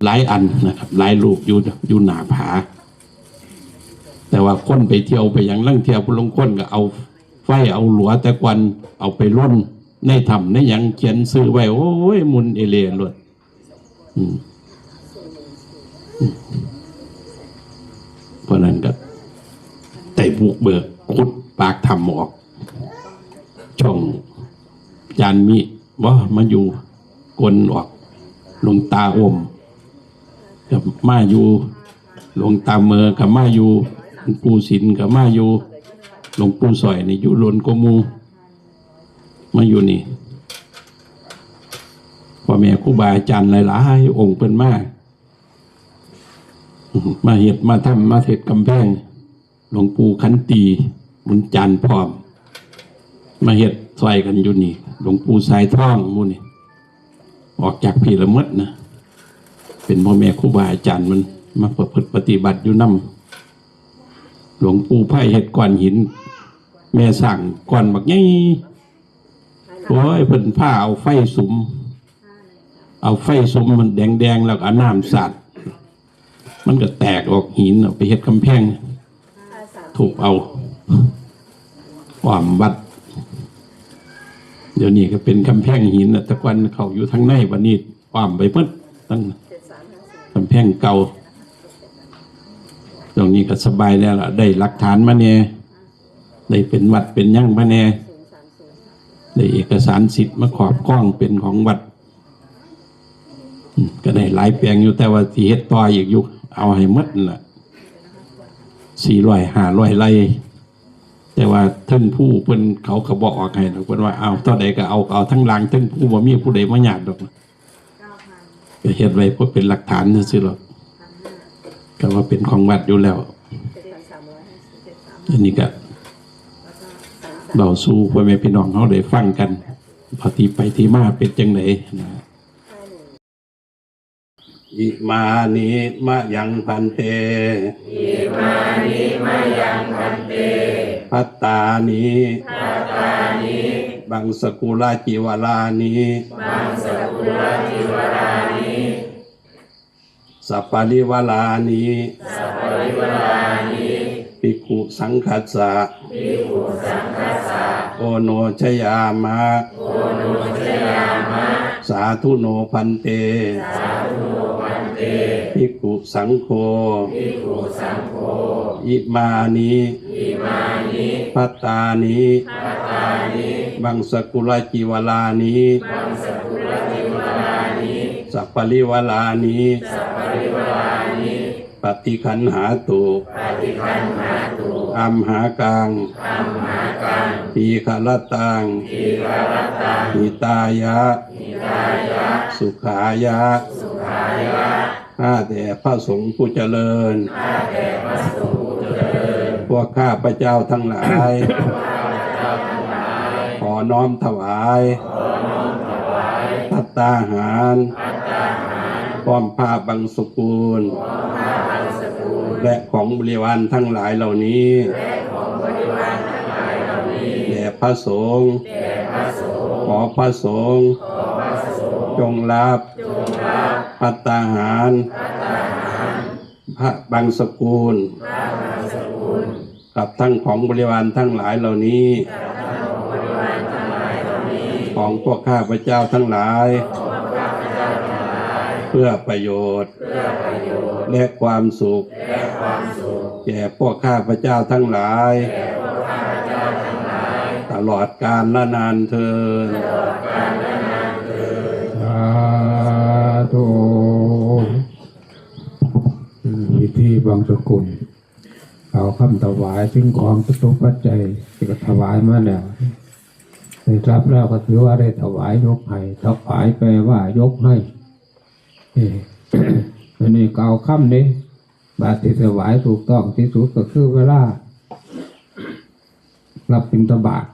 หลายอันนะครับหลายรูปอยู่หน้าผาแต่ว่าคนไปเที่ยวไปอย่างลั่งเที่ยวผู้ลงคนก็เอาไฟเอาหลัวแต่กวันเอาไปร่นในถ้ำในอย่างเขียนซื้อไว้โอ้ยมุนเอเลียนเลยเพราะนั้นก็แต่บุกเบิกขุดปากถ้ำออกช่องจานมีว่ามาอยู่กลออกลงตาอมกับมาอยู่ลงตาเมอกับมาอยู่หลวงปู่ศิลกับมาอยู่หลวงปู่สอยนี่อยู่ลนกมูมาอยู่นี่พ่อแม่ครูบาอาจารย์หลายๆองค์เป็นมากมาเฮ็ดมาทำมาเทศกำแพงหลวงปู่ขันตีมุนจันทร์พร้อมมาเฮ็ดซอยกันอยู่นี่หลวงปู่สายท่องมูนี่ออกจากพี่ละมดนะเป็นพ่อแม่ครูบาอาจารย์มันมาประพฤติปฏิบัติอยู่นำหลวงปู่ไผ่เฮ็ดก้อนหินแม่สั่งก้อนบักใหญ่โอ้ยเพิ่นผ้าเอาไฟสุมมันแดงๆแล้วเอาน้ำสาดมันก็แตกออกหินเอาไปเฮ็ดกำแพงถูกเอาอ้อมวัดเดี๋ยวนี้ก็เป็นกำแพงหินตะกวันเขาอยู่ทางในวันนี้อ้อมไปเพิ่นตั้งกำแพงเก่าตรงนี้ก็สบายแล้วล่ะได้หลักฐานมาเนี่ยได้เป็นวัดเป็นยั่งมาเนี่ยได้เอกสารสิทธิ์มาขอบข้องเป็นของวัดก็ได้หลายแปลงอยู่แต่ว่าที่เฮ็ดต่ออีกอยู่เอาให้หมดน่ะ400-500 ไร่แต่ว่าท่านผู้เพิ่นเขาก็บอกออกให้เพิ่นว่าเอาเท่าใดก็เอาทั้งหลังทั้งผู้บ่มีผู้ใดมาญาติดอกก็เฮ็ดไว้เพื่อเป็นหลักฐานซื่อๆหรอกก็ว่าเป็นของวัดอยู่แล้วอันนี้ก็เราสู้พ่อแม่พี่น้องเขาได้ฟังกันพอที่ไปที่มาเป็นจังไดนะอิมานิมะยังพันเตอิมานิมะยังพันเตพัตตานิบังสกุลาจิวรานิสัพพะริวรานิภิกขุสังคัสสะโอโนชยามะสาธุโนพันเตภิกขุสังโฆอิมานิภัตตานิบังสกุลจิวรานิสัพพะริวรานิปฏิคันหาตุอัมหากังทีฆรตังหิตายะสุขายะข้าแต่พระสงฆ์ผู้เจริญพวกข้าพระเจ้าทั้งหลายขอน้อมถวายภัตตาหารพร้อมผ้าบังสกุลและของบริวารทั้งหลายเหล่านี้แด่พระสงฆ์ขอพระสงฆ์จงรับภัตตาหารพระบังสกุลกับทั้งของบริวารทั้งหลายเหล่านี้ของพวกข้าพเจ้าทั้งหลายเพื่อประโยชน์และความสุขแก่พวกข้าพเจ้าทั้งหลายตลอดกาลและนานเทอญสาธุพิธีบังสกุลเอาคำถวายสิ่งของตุปัจจัยที่ถวายมาแล้วได้รับแล้วก็ถือว่าได้ถวายยกให้ถวายแปลว่ายกให้อันนี้กล่าวคำนี้บาตรที่ถวายถูกต้องที่สุดก็คือเวลารับบิณฑบาต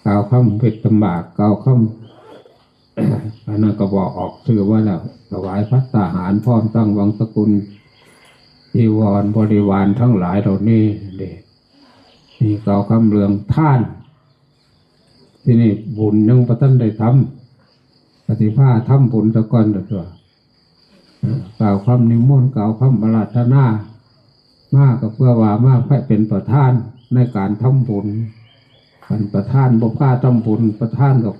กล่าวคำเป็นตบากกล่าวคำอันนั้นก็บอกออกชื่อว่าแล้วถวายภัตตาหารพร้อมตั้งวังสกุลจีวรบริวารทั้งหลายเหล่านี้เด็นี่กล่าวคำเรื่องท่านที่นี่บุญยังประทันได้ทำปฏิภาทำบุญตะกอนตัว กล่าวคำนิมนต์กล่าวคำอาราธนามากก็เพื่อว่ามาให้เป็นประธานในการทำบุญเป็นประธานบ่ผ้าทำบุญประธานกับ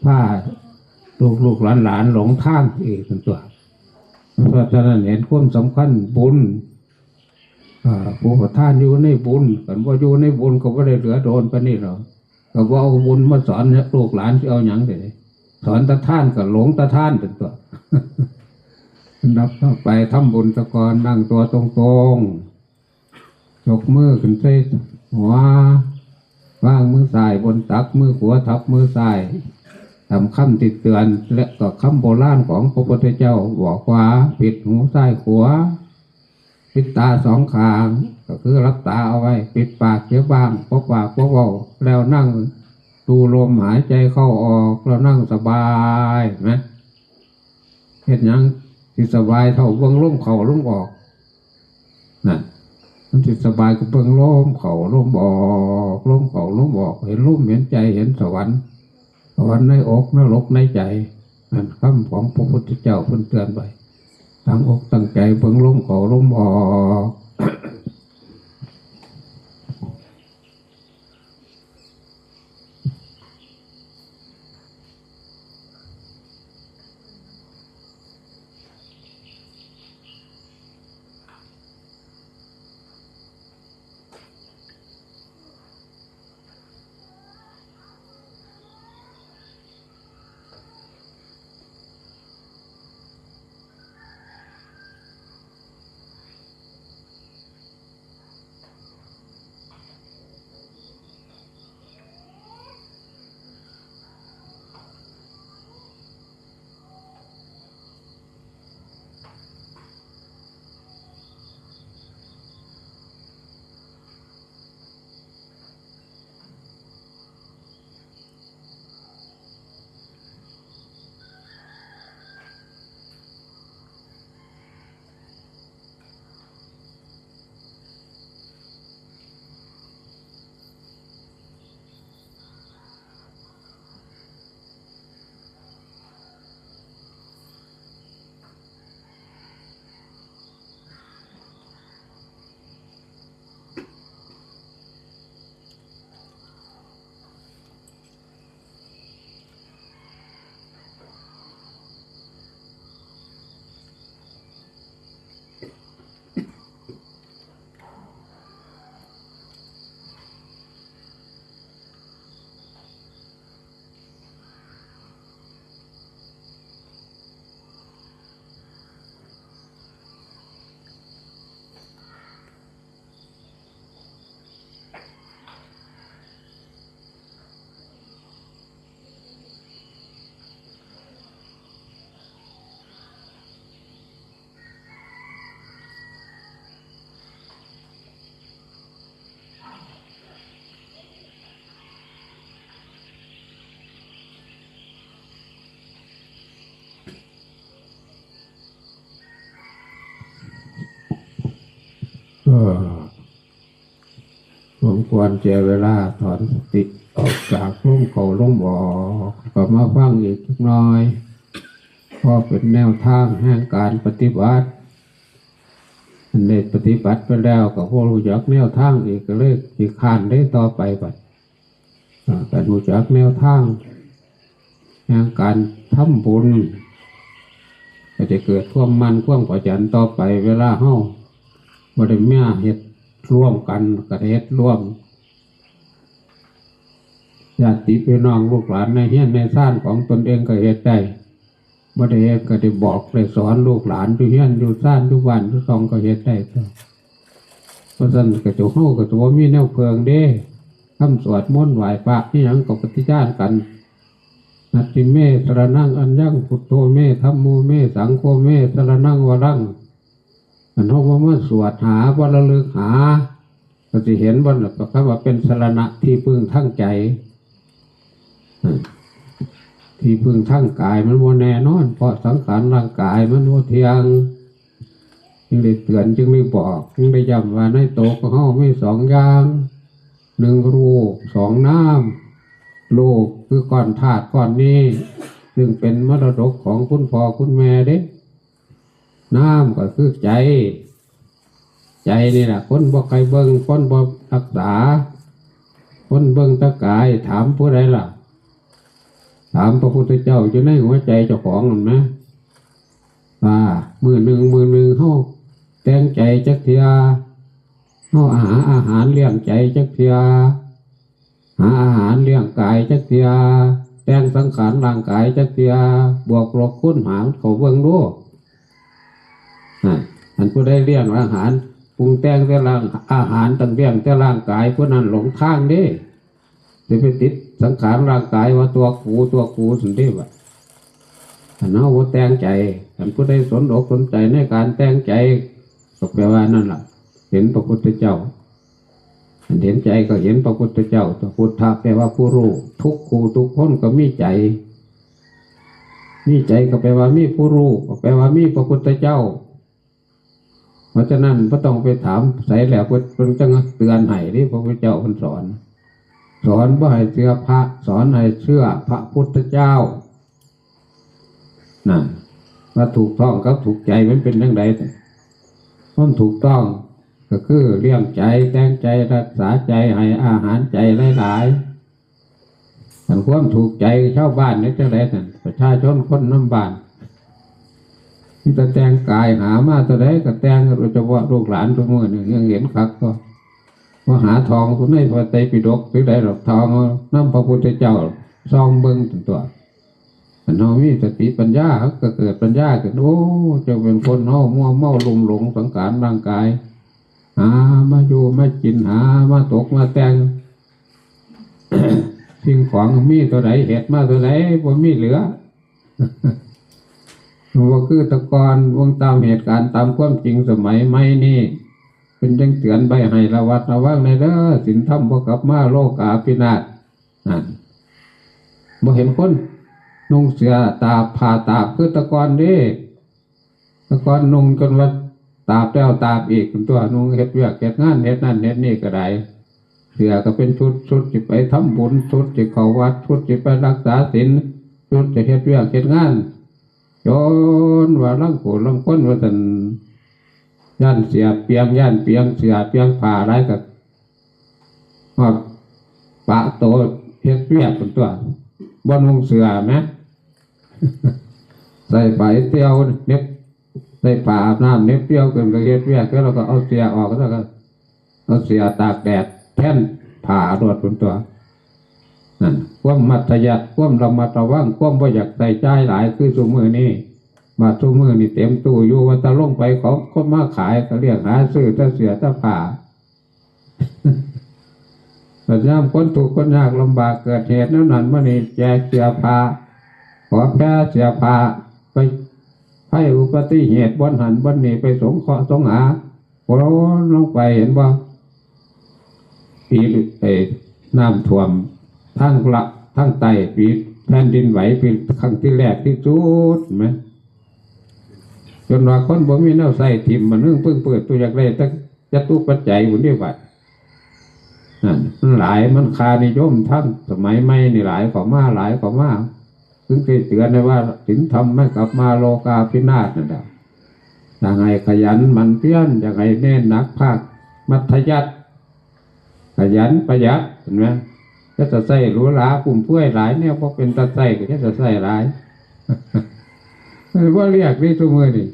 ผ้าลูกหลานหลงทางเองเป็นตัวเพราะฉะนั้นเห็นความสำคัญบุญผู้ประทานอยู่ในบุญกันว่าอยู่ในบุญก็ไม่ได้เหลือโดนไปนี่หรอกก็ว่าเอาบุญมาสอนลูกหลานจะเอาอย่างไรสอนตาท่านกับหลงตาท่านเป็นตัว นับเข้าไปทำบุญตะกอนนั่งตัวตรงๆยกมือขึ้นใส่หัววางมือซ้ายบนตักมือขวาทับมือซ้ายทำคำติดเตือนและก็คำโบราณของพระพุทธเจ้าบอกว่าปิดหูซ้ายขวาปิดตาสองข้างก็คือรับตาเอาไว้ปิดปากเสียบ้างพบปากพบเบาแล้วนั่งดูลมหายใจเข้าออกแล้วนั่งสบายไหมเห็นยังที่สบายเท่าเบื้องลมเข่าลมออกนั่นมันที่สบายก็เบื้องลมเข่าลมออกลมเข่าลมออกเห็นลมเห็นใจเห็นสวรรค์ในอกนรกในใจนั่นคำของพระพุทธเจ้าเพิ่นเตือนไว้ตั้งอกตั้งใจเบิ่งลมเข้าลมออกสมควรเจเวลาถอนสติออกจากลมเข้าลมออกก็มาฟังอีกสักหน่อยเพราะเป็นแนวทางแห่งการปฏิบัติอันนี้ปฏิบัติไปแล้วก็พอรู้จักแนวทางอีกก็เลยที่ขานได้ต่อไปบัดการรู้จักแนวทางแห่งการทำบุญก็จะเกิดความมันความประจันต่อไปเวลาเฮาบ่ได้มาเฮ็ดร่วมกันก็เฮ็ดร่วมญาติพี่น้องลูกหลานในเฮียนในซ่านของตนเองก็เฮ็ดได้บ่ได้เฮ็ดก็ได้บอกได้สอนลูกหลานอยู่เฮียนอยู่ซ่านอยู่บ้านอยู่ซองก็เฮ็ดได้เพราะฉะนั้นก็จะเฮาก็จะบ่มีแนวเพิงเด้คำสวดมนต์ไหว้พระอีหยังก็ปฏิญาณกันนัตถิเมสรณังอัญญังพุทโธเมธัมโมเมสังโฆเมสรณังวรังอันเฮามาสวดหาบ่ระลึกหาก็สิเห็นบ่ล่ะคำว่าเป็นสรณะที่พึ่งทั้งใจที่พึ่งทั้งกายมันบ่แน่นอนเพราะสังขารร่างกายมันบ่เที่ยงจึงได้เตือนจึงได้บอกจึงได้ย้ำว่าในโตของเฮามีสองอย่างหนึ่งรูปสองนามรูปคือก้อนธาตุก้อนนี้ซึ่งเป็นมรดกของคุณพ่อคุณแม่เด้ น้ำก็คือใจใจนี่แหละคนบ่ใครเบิ่งคนบ่รักษาคนเบิ่งแตะกายถามผู้ใดล่ะถามพระพุทธเจ้าอยู่ในหัวใจเจ้าของนั่นนะว่ามือหนึ่งเฮาแต่งใจจักเทียเฮาอาหารเลี้ยงใจจักเทียหาอาหารเลี้ยงกายจักเทียแต่งสังขารร่างกายจักเทียบวกลบคูณหารเขาเบิ่งดูอันผู้ใดเลี้ยงอาหารปรุงแต่งแต่ร่างอาหารตั้งเลี้ยงแต่ร่างกายผู้นั้นหลงทางเด้จะไปติดสังขารร่างกายว่าตัวกูสุดเด้วะอันนั้นว่าแต่งใจอันผู้ใดสนอกสนใจในการแต่งใจก็แปลว่านั่นแหละเห็นพระพุทธเจ้าอันเห็นใจก็เห็นพระพุทธเจ้าตัวพุทธะแปลว่าผู้รู้ทุกคู่ทุกคนก็มีใจก็แปลว่ามีผู้รู้ก็แปลว่ามีพระพุทธเจ้าเพราะฉะนั้นก็ต้องไปถามใส่แล้วเพิ่นจังเตือนให้ที่พระพุทธเจ้าเพิ่นสอนบ่ให้เชื่อพระสอนให้เชื่อพระพุทธเจ้านั่นว่าถูกต้องกับถูกใจมันเป็นจังไดความถูกต้องก็คือเลี้ยงใจแต่งใจรักษาใจให้อาหารใจหลายๆแต่ความถูกใจชาวบ้านนี่จังไดนั่นประชาชนคนน้ำบ้านที่จะแต่งกายหามาตัวใดก็แต่งโดยเฉพาะลูกหลานตัวมือหนึ่งยังเห็นคักก็ว่าหาทองตัวในพระไตรปิฎกหรือใดหรอกทองน้ำพระพุทธเจ้าซองเบิ้งตัวมันเอามีสติปัญญาก็เกิดปัญญาเกิดโอ้จะเป็นคนเฮามัวเมาหลงสังขารร่างกายหามาอยู่มากินหามาตกมาแต่ง สิ่งของมีตัวไหนเห็ดมาตัวไหนบ่มีเหลือ ว่าคือตะกอนวงตามเหตุการณ์ตามความจริงสมัยใหม่นี่เป็นจังเตือนใบให้ระวัดระวังในเด้อศีลธรรมบ่กลับมาโลกาภินาศนั่นบ่เห็นคนนุ่งเสื้อตาผ้าตาคือตะกอนเด้ตะกอนนุ่งจนว่าตาแล้วตาอีกตัวนุ่งเฮ็ดเวียกเฮ็ดงานเฮ็ดนั่นเฮ็ดนี่ก็ได้เสื้อก็เป็นชุดที่ไปทำบุญชุดที่เข้าวัดชุดที่ไปรักษาศีลชุดที่เฮ็ดเวียกเฮ็ดงานจนว่าลังโกลังก้นว่าท่านย่านเสียเปียงเสียเปียงผ่าไรกับว่าปะโตเฮ็ดเวียกเป็นตัวบนวงเสือไหม ใส่ใบเตี้ยวเน็บใส่ผ้าอาบน้ำเน็บเตี้ยวเกินก็เฮ็ดเวียกแล้วเราก็เอาเสียออกแล้วก็เอาเสียตากแดดแท่นผ่ารวดเป็นตัวนั่นความมัธยัสถ์ความระมัดระวังความบ่อยากใส่ใจหลายคือซุมื้อนี้มาซุมื้อนี่เต็มตู้อยู่ว่าตะลงไปของคนมาขายก็เรียกหาซื้อตะเสียตะผ้า ปัญญามคนถูกคนยากลำบากเกิดเหตุนั้นเมื่อนี้แจกเสียผ้าขอแพ้เสียผ้าไปให้อุบัติเหตุบนหันบนนี้ไปสงเคราะห์สงหาโอ้ลงไปเห็นว่าปีน้ำท่วมทั้งไตปีแผ่นดินไหวปีครั้งที่แรกที่สุดไหมจนว่าคนบ่มีแนวใส่ถิ่มมันเพิ่งเปิดตัวอยากได้ตั้งจะตู้ปัจจัยบุญได้บัดนั่นมันหลายมันคานิยมทั้งสมัยใหม่นี่หลายกว่ามาซึ่งเคยเตือนเลยว่าศีลธรรมไม่กลับมาโลกาภินาศนั่นแหละอย่างไรขยันมันเพี้ยนอย่างไรเน้นหนักภาคมัธยัสถ์ขยันประหยัดเห็นไหมก็จะใส่หรูหรากลุ่มผู้หลายเนี่ยพอเป็นตาใส่ก็จะใส่หลาย ว่าเรียกได้ทุกมือนี่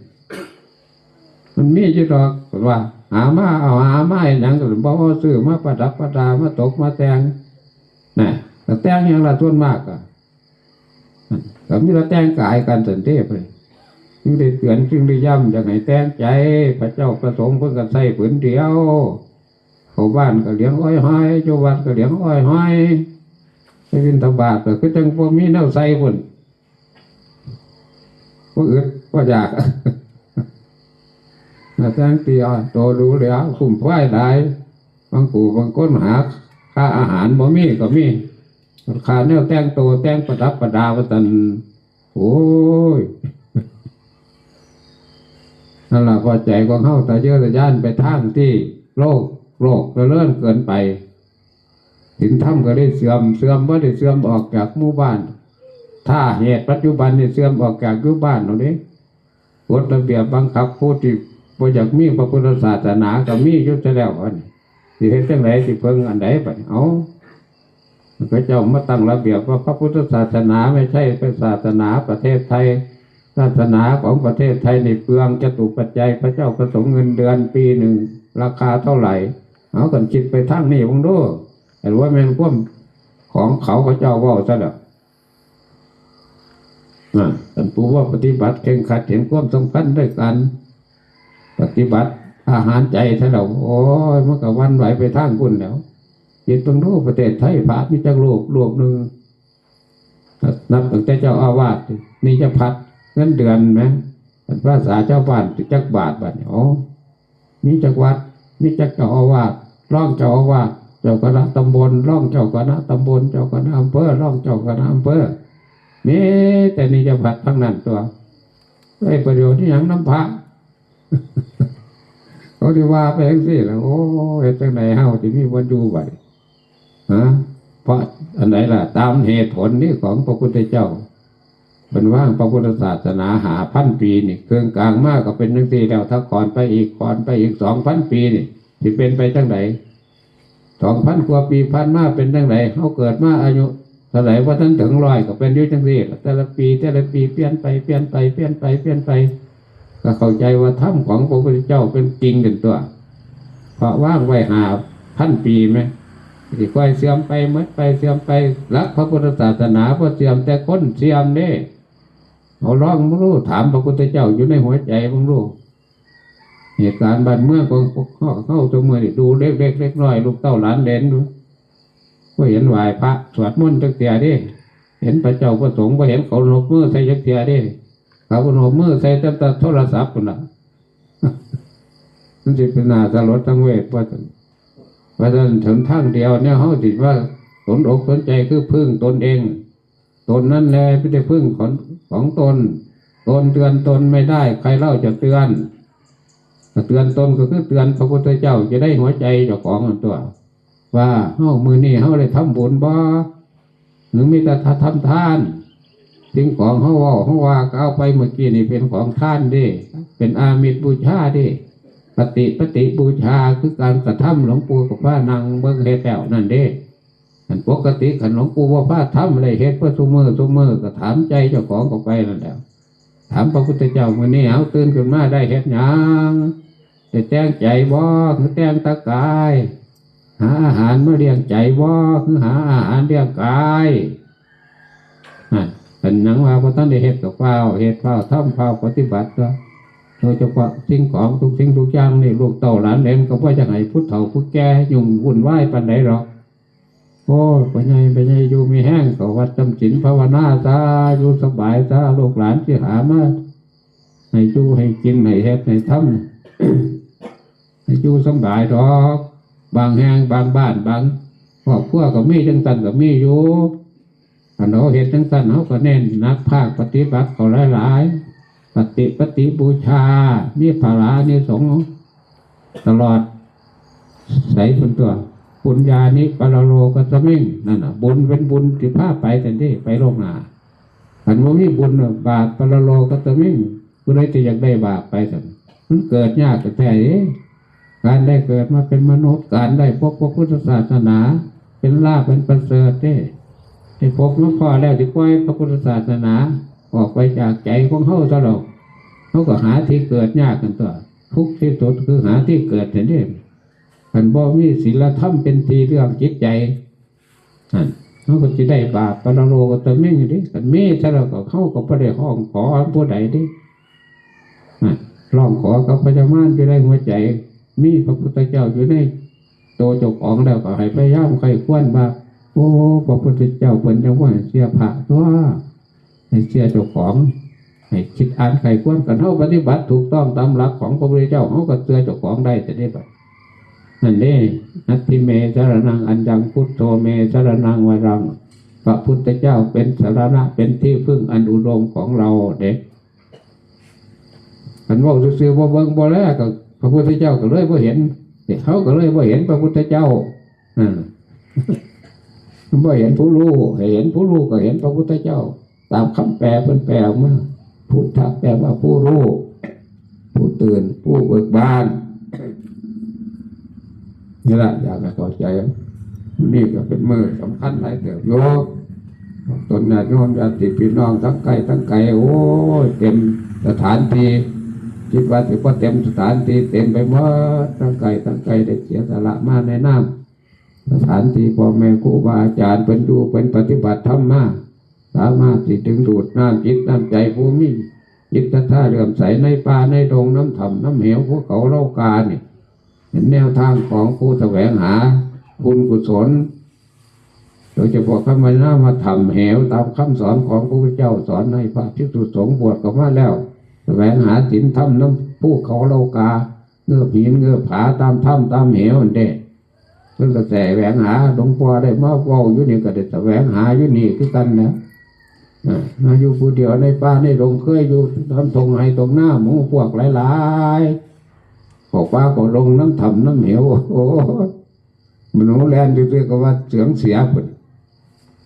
มันมีจุดดอกว่าหามาอย่างก็บอกว่าซื้อมาประดับประดามาตกมาแต่งน่ะแต่แต่งอย่างละส่วนมากก็มีละแต่งกายกันสันเทพเลยจึงได้เตือนจึงได้ย้ำอย่างไรแต่งใจพระเจ้าประสงค์เพื่อกันใส่ผืนเดียวเขาบ้านก็เลี้ยงอ้อยห้อยเจ้าวัดก็เลี้ยงอ้อยห้อยไปบิณฑบาตก็คือจังพวกมีแนวใส่พุ่นพวกอื่นก็อยากแต่งตีอ่ะโตดูแล้วคุ้มไหวหลายบางปู่บางก้นหาค่าอาหารบ่มีก็มีค่าแนวแต่งโตแต่งประดับประดาวัตันโอ้ยนั่นแหละพอใจของเฮาแต่เยอะแต่ย่านไปทางที่โลกจะเลื่อนเกินไปศีลธรรมก็ได้เสื่อมว่าได้เสื่อมออกจากหมู่บ้านถ้าเหตุปัจจุบันนี่เสื่อมออกจากหมู่บ้านเราเด้ค กฎระเบียบบังคับผู้ที่บ่อยากมีพระพุทธศาสนาก็มีอยู่ซะแล้วอันสิเฮ็ดจังไดสิเพิ่งอันใดบัดเอาพระเจ้ามาตั้งระเบียบว่าพระพุทธศาสนาไม่ใช่เป็นศาสนาประเทศไทยศาสนาของประเทศไทยในเปลืองจตุปัจจัยพระเจ้าประสงค์เงินเดือนปีหนึ่งราคาเท่าไหร่เอากันคิดไปทางนี้บ่ดูแต่ว่าแม่นความของเขาเจ้าเว้าซะแล้วท่านผู้ว่าปฏิบัติเข่งขัดเห็นความสำคัญด้วยกันปฏิบัติอาหารใจซะแล้วโอ้ยมันก็วันไหวไปทางคุณแล้วจิตตรงนู้นประเทศไทยพระมีจักโลกหนึ่งนับตั้งแต่เจ้าอาวาสนี่จะพัดเงินเดือนไหมภาษาเจ้าบ้านจักบาทบาทอ๋อนี่จักวัดนี่จักเจ้าอาวาสร่องเจ้าอาวาสเจ้าคณะตำบลร่องเจ้าคณะตำบลเจ้าคณะอำเภอร่องเจ้าคณะอำเภอมีแต่นี่จะพัดทั้งนั้นตัวได้ประโยชน์ที่อย่างน้ำพระเขาที่ว่าไปทั้งสิ้นแล้วโอ้ยจังไหนเฮาที่มีวันดูบัดเพราะอันไหนล่ะตามเหตุผลนี้ของพระพุทธเจ้าเป็นว่างพระพุทธศาสนาหา1,000 ปีนี่เครื่องกลางมากก็เป็นจังซี่แล้วถ้าก่อนไปอีก2,000 ปีนี่สิเป็นไปจังไหน2,000 กว่าปีผ่านมาเป็นจังไหนเฮาเกิดมาอายุเท่าไหร่ว่าท่านถึง100ก็เป็นอยู่จังซี่แต่ละปีเปลี่ยนไปก็เข้าใจว่าธรรมของพระพุทธเจ้าเป็นจริงกันตัวเพราะว่างไว้หา1,000 ปีไหมที่ค่อยเสื่อมไปเสื่อมไปรักพระพุทธศาสนาพอเสื่อมแต่คนเสื่อมเนี่ยเอาลองมึงรู้ถามพระพุทธเจ้าอยู่ในหัวใจมึงรู้เหตุการณ์บ้านเมืองของเข้าตัวเมืองดูเล็กน้อยลูกเต้าหลานเด่นดูก็เห็นไหวพระสวดมนต์จักเตียดิเห็นพระเจ้าพระสงฆ์ก็เห็นเขาหลบมือใส่จักเตียดิเขาหลบมือใส่แต่โทรศัพท์คนละมันจะเป็นนาสลดทั้งเวทว่าเพราะฉะนั้นถึงทางเดียวเนี่ยเขาติดว่าสนอกสนใจคือพึ่งตนเองตนนั่นแหละไม่ได้พึ่งของตนเตือนตนไม่ได้ใครเล่าจะเตือนตนก็คือเตือนพระพุทธเจ้าจะได้หัวใจเจ้าของตัวว่าเฮ้ามือนี่เฮ้าเลยทำบุญบ่หรือมีแต่ทำทานสิ่งของเฮ้าว่าก็เอาไปเมื่อกี้นี่เป็นของท่านดิเป็นอามิสบูชาดิปฏิบูชาคือการกระทำหลวงปู่กับพระนางเบิ้งเฮ็ดแก้วนั่นเด้อันปกติขันหลวงปู่ว่าพระทำอะไรเฮ็ดเพื่อทุมือก็ถามใจเจ้าของก็ไปนั่นแหละถามพระพุทธเจ้ามื่อนี้เอาตื่นขึ้นมาได้เฮ็ดหยังได้แต่งใจบ่คือแต่งตะกายหาอาหารมาเลี้ยงใจบ่คือหาอาหารเลี้ยงกายเป็นหนังว่าพระท่านได้เฮ็ดกับเฝ้าทำเฝ้าปฏิบัติก็โดยเฉพาะสิ่งของทุกสิ่งทุกอย่างนี่ลูกเต่าหลานเหลนก็ว่าจะให้พุทธเฒ่าพุทธแก่ยุ่งวุ่นวายปานใดหรอกโอ้ไปไงอยู่มีแห้งก็วัดจำศีลภาวนาซะอยู่สบายซะลูกหลานที่หามาให้อยู่ให้กินให้เฮ็ดให้ทำให้อยู่สบายดอกบางแห่งบางบ้านบางครอบครัวก็มีจังสันก็มีอยู่อันเราเฮ็ดจังสันเขาก็เน้นนักภาคปฏิบัติเขาหลายปฏิบูชามีภาระนิสงส์ตลอดใส่เป็นตัวปุญญานิปรโลกัสมิงนั่นน่ะบุญเป็นบุญที่พาไปแต่ที่ไปโลกหน้าขันว่ามีบุญบาปปรโลกัสมิงผู้ใดจะอยากได้บาปไปสั่นมันเกิดยากแต่แท้การได้เกิดมาเป็นมนุษย์การได้พบพระพุทธศาสนาเป็นลาภเป็นประเสริฐที่พบหลวงพ่อแล้วที่ปล่อยพระพุทธศาสนาออกไปจากใจของเขาตลอดเขาก็หาที่เกิดยากกันตัวทุกที่สุดคือหาที่เกิดแต่เนี่ยขันบ่มีศีลธรรมเป็นทีเรื่องจิตใจเขาก็จะได้บาปปรโลกตะเม่งดิขันเมตถ้าเราก็เข้ากับพระเดชห้องขอผู้ใดดิร้องขอกับพระเจ้าม่านจะได้หัวใจมีพระพุทธเจ้าอยู่ในโตจกอ่องแล้วก็ให้พยายามใครควนว่าโอ้พระพุทธเจ้าเป็นจังว่าเสียพระตัวให้เสียเจ้าของให้คิดอ่านไขควรกันเท่าปฏิบัติถูกต้องตามหลักของพระพุทธเจ้าเขาก็เตือนเจ้าของได้แต่ได้แบบนั่นเองนัตถิเมสรนังอัญญังพุทโธเมสรนังวรังพระพุทธเจ้าเป็นสรณะเป็นที่พึ่งอันอุดมของเราเด็กขันว่าซื่อๆว่าเบิ่งบ่แล้วก็พระพุทธเจ้าก็เลยบ่เห็นเขาก็เลยบ่เห็นพระพุทธเจ้าบ่เห็นผู้รู้เห็นผู้รู้ก็เห็นพระพุทธเจ้าตามคำแปลเป็นแปลมาพุทธะแปลว่าผู้รู้ ผู้ตื่นผู้เบิกบานนี่แหละอยากให้เข้าใจนี่ก็เป็นมือสำคัญหลายเติบโยกตนญาติโยมญาติพี่น้องทั้งไกลทั้งไกลโอ้ยเต็มสถานที่คิดว่าถือว่าเต็มสถานที่เต็มไปหมดทั้งไกลทั้งไกลได้เสียสละมาในน้ำสถานที่พ่อแม่ครูบาอาจารย์เป็นดูเป็นปฏิบัติธรรมมาสามารถที่ดึงดูดน้ำจิตน้ำใจผู้มีจิตท่าเลื่อมใสในป่าในดงน้ำถ่ำน้ำเหวภูเขาเล่ากาเนี่ยเป็นแนวทางของผู้แสวงหาบุญกุศลโดยเฉพาะคำว่ามาทำเหวตามคำสอนของพระพุทธเจ้าสอนในพระภิกษุสงฆ์บวชก็มาแล้วแสวงหาศีลธรรมน้ำผู้เขาเล่ากาเงือบหินเงือบผาตามถ้ำตามเหวนั่นเด้เพิ่งกระแสแสวงหาหลวงพ่อได้มาเว้าอยู่นี่ก็ได้แสวงหาอยู่นี่คือกันนะมาอยู่ผู้เดียวในป่าในดงเคยอยู่ทำทงให้ตรงหน้าหมูพวกหลายๆบอกว่าก็ลงน้ำถ่ำน้ำเหวโอ้มันหนูแลนดื้อๆก็ว่าเสียงเสียผล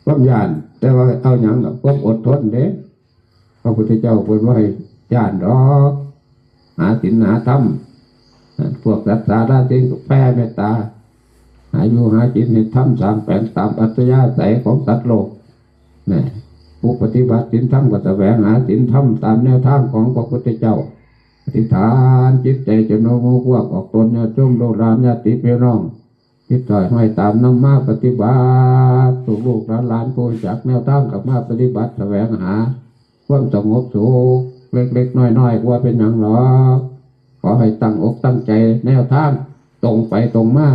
ความยานแต่ว่าเอาอย่างแบบความอดทนเด้พระพุทธเจ้าพูดว่าให้ยานดอกหาศีลหาธรรมพวกรักษาได้จริงก็แผ่เมตตาหาอยู่หาจิตให้ทำสามแปลงตามอัตยาศัยของสัตว์โลกนี่ผู้ปฏิบัติศีลธรรมก็แสวงหาศีลธรรมตามแนวทางของพระพุทธเจ้าอธิษฐานจิตใจจนโน้มพวกออกตนญาติโยมโลกหลานญาติพี่น้องคิดต่อยห้อยตามน้ำมาปฏิบัติถูกลูกหลานผู้จากแนวทางกับมาปฏิบัติแสวงหาความสงบสุขเล็กๆน้อยๆว่าเป็นอย่างหรอขอให้ตั้งอกตั้งใจแนวทางตรงไปตรงมา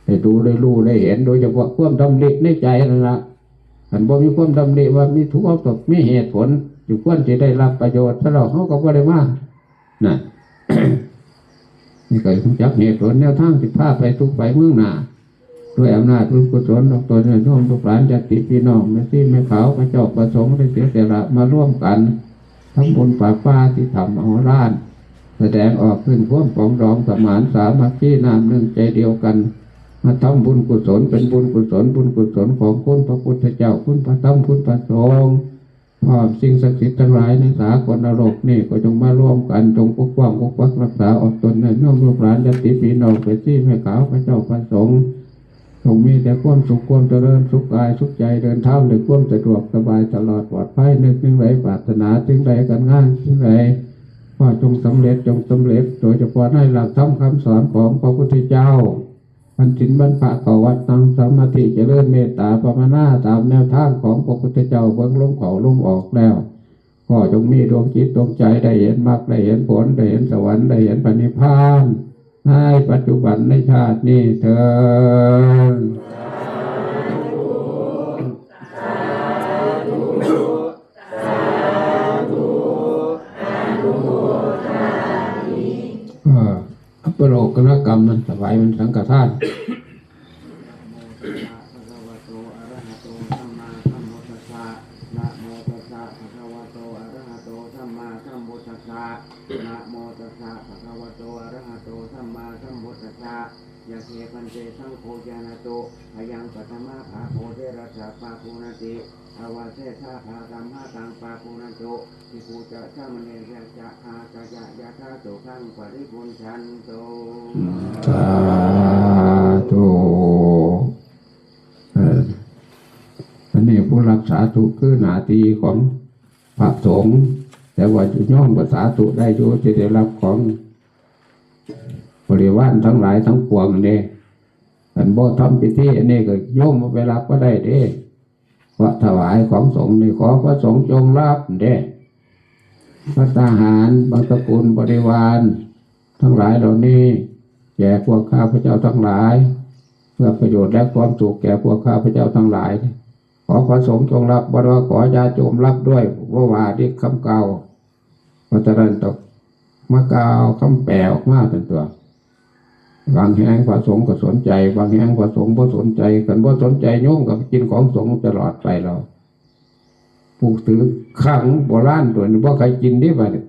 ให้ดูได้รู้ได้เห็นโดยเฉพาะความดำริในใจนั่นแหละอันบ่มีความดำริว่ามีทุกข์ตกมีเหตุผลอยู่ควรจะได้รับประโยชน์ถ้าเราเขาก็บ่ได้มาน่ะ นี่ก็ต้องจับเหตุผลแนวทางที่พาไปทุกไปเมืองหน้าด้วยอำนาจบุญกุศลของตนโยมทุกหลานญาติพี่น้องแม่ที่แม่ขาวพระเจ้าประสงค์ได้เสียสละมาร่วมกันทั้งบุญป่าป้าที่ทำเอาร้านแสดงออกขึ้นพร้อมปองดองสมานสามัคคีน้ำหนึ่งใจเดียวกันมาทำบุญกุศลเป็นบุญกุศลบุญกุศลของคุณพระพุทธเจ้าคุณพระธรรมคุณพระสงฆ์พร้อมสิ่งศักดิ์สิทธิ์ทั้งหลายในสากลนรกนี่ก็จงมาร่วมกันจงปกป้องปกปักรักษาอดตนในน้อมลูกหลานญาติพี่น้องไปที่แม่ขาวพระเจ้าพระสงฆ์จงมีแต่ความสุขความเจริญสุขกายสุขใจเดินเท้าด้วยความสะดวกสบายตลอดปลอดภัยนึกถึงไหนปรารถนาถึงใดกันงานถึงไหนว่าจงสำเร็จจงสำเร็จโดยเฉพาะในหลักธรรมคำสอนของพระพุทธเจ้าอันถินบรรพะเขาวัดตั้งสมาธิเจริญเมตตาภาวนาตามแนวทางของพระพุทธเจ้าเบื้องลมเขาลมออกแล้วก็จงมีดวงจิตดวงใจได้เห็นมรรคได้เห็นผลได้เห็นสวรรค์ได้เห็นปณิพพานในปัจจุบันในชาตินี้เถิดอัปโลกนกรรมนั้นถวายมันสังฆทานยะเทปันเตสังโฆญาณโตพยังปัตมาภาโพเทระสะปาภูนติอาวาเสธาภาตัมหาตังปาภูนโตทิภูจะสามเณรจะอากายะยะธาโตขังปริปุญชันโตสาธุอันนี้ผู้รักษาธุคือหน้าที่ของพระสงฆ์แต่ว่าจะย่อมภาษาธุได้อยู่จะได้รับของบริวารทั้งหลายทั้งปวงนี่อันบ่ทำพิธีอันนี้ก็โยมไปรับก็ได้เด้เพราะถวายของสงฆ์นี่ขอพระสงฆ์จงรับเด้พระทหารบางตระกูลบริวารทั้งหลายเหล่านี้แก่พวกข้าพเจ้าทั้งหลายเพื่อประโยชน์และความสุขแก่พวกข้าพเจ้าทั้งหลายขอพระสงฆ์จงรับบ่ว่าขอญาติโยมรับด้วยว่าที่คำกล่าวพระตรันตกมากล่าวคำแปลออกมาเป็นตัวบางแห่งพระสงฆ์ก็สนใจบางแห่งพระสงฆ์บ่สนใจกันบ่สนใจโยมกับกินของสงฆ์ตลอดไปเราผูกถือขังโบราณตัวนี้บ่ใครกินได้ป่ะเนี่ย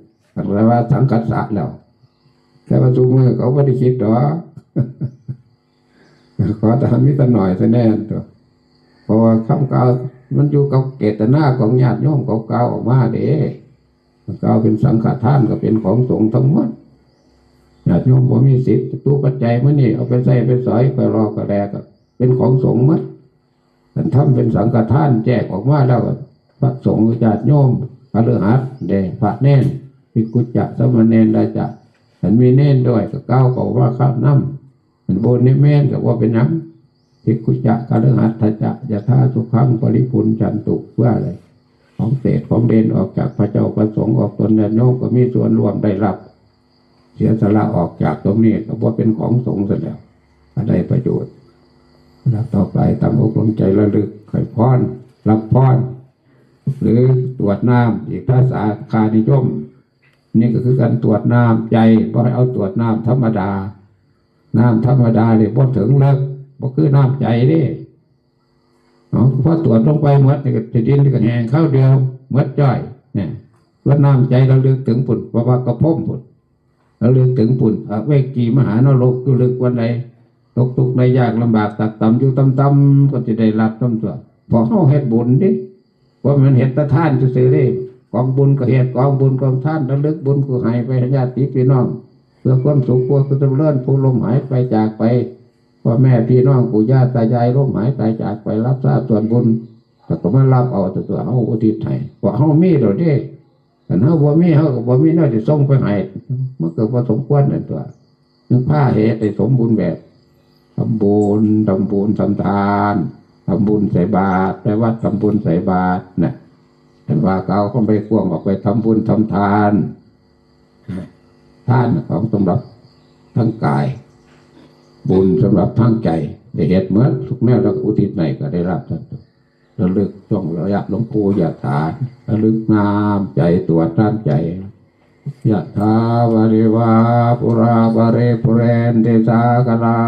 แปลว่าสังกัดสะแล้วแต่ว่าทุกมือเขาไม่ได้คิดหรอกขอแต่มิตรหน่อยแต่แน่ตัวเพราะว่าคำกล่าวมันอยู่กับเจตนาของญาติโยมเขากล่าวออกมาเด้กล่าวเป็นสังฆทานก็เป็นของสงฆ์ทั้งหมด ญาติโยมบ่มีสิทธิ์ตู้ปัจจัยมื้อนี้เอาไปใส่ไปสอยไปรอกระแลก็เป็นของสงฆ์หมดมันทำเป็นสังฆทานแจกออกมาแล้วก็พระสงฆ์ญาติโยมพระฤหัสเดพระเน้นภิกขุจะสมณเณรได้จะมันมีเน้นด้วยก็ก้าวก็ว่าข้ามน้ำมันโบนนิเมนก็ว่าเป็นน้ำภิกขุจะกฤหัสถจะยะธาสุขังปริปุณจันตุเพื่ออะไรของเศษของเด่นออกจากพระเจ้าประสงค์ออกตนญาติโยมก็มีส่วนร่วมได้รับเสียสละออกจากตรงนี้ก็ว่าเป็นของสงฆ์เสร็จแล้วได้ประโยชน์แล้วต่อไปตามอกลมใจระลึกไข่พรรับพรหรือตรวจน้ำอีกภาษาคานิยมนี่ก็คือการตรวจน้ำใจเพราะให้เอาตรวจน้ำธรรมดาน้ำธรรมดาเลยพอถึงเลิกพอคือน้ำใจนี่พอตรวจลงไปหมดนี่ก็จะดินก็แห้งเข้าเดียวหมดจ้อยเนี่ยตรวจน้ำใจเราลึกถึงปุ่นเพราะว่ากระพุ่มปุ่นเราลึกถึงปุ่นเวกีมหานรกคือลึกวันใดตกทุกข์ในยากลำบากตักต่ำอยู่ต่ำๆก็จะได้รับต้นตัวพอเข้าเฮ็ดบุญดิว่ามันเฮ็ดตะท่านจะซื้อได้กองบุญก็เฮ็ดกองบุญกองท่านระลึกบุญกูให้ไปญาติพี่น้องเพื่อความสุขเพื่อความเจริญผู้ลมหายไปจากไปพ่อแม่พี่น้องปู่ย่าตายายลมหายตายจากไปรับทราบส่วนบุญแต่ก็มารับเอาตัวเฮาอุทิศให้ว่าเฮามีดอกเด้แต่เฮาบ่มีเฮาก็บ่มีน้อยสิส่งไปให้มันก็บ่สมควรนั่นตัวนึกผ้าเฮ็ดให้สมบูรณ์แบบทำบุญทำทานทำบุญใส่บาตรไปวัดทำบุญใส่บาตรนะแต่ว่าเขาก็ไปควงออกไปทำบุญทำทานของสำหรับทั้งกายบุญสำหรับทั้งใจได้เหตุเหมือนทุกแนวแล้วอุทิศไหนก็ได้รับท่านระลึกช่วงระยะหลวงปู่ยะถาระลึกน้ำใจตัวน้ำใจยะถาวาริวาปุราบาเรปุเรนเดสากลั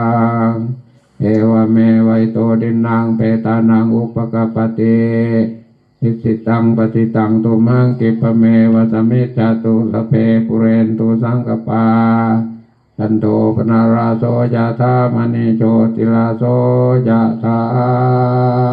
งเอวเมวัยโตดินังเปตานังอุปกปติอิสิตังปฏิตังตุมังกิปเมวะสมิจจตุสเพปุเรนตุสังกปาจันโทปนาราโสยะธามณีโชติลาโสยะธา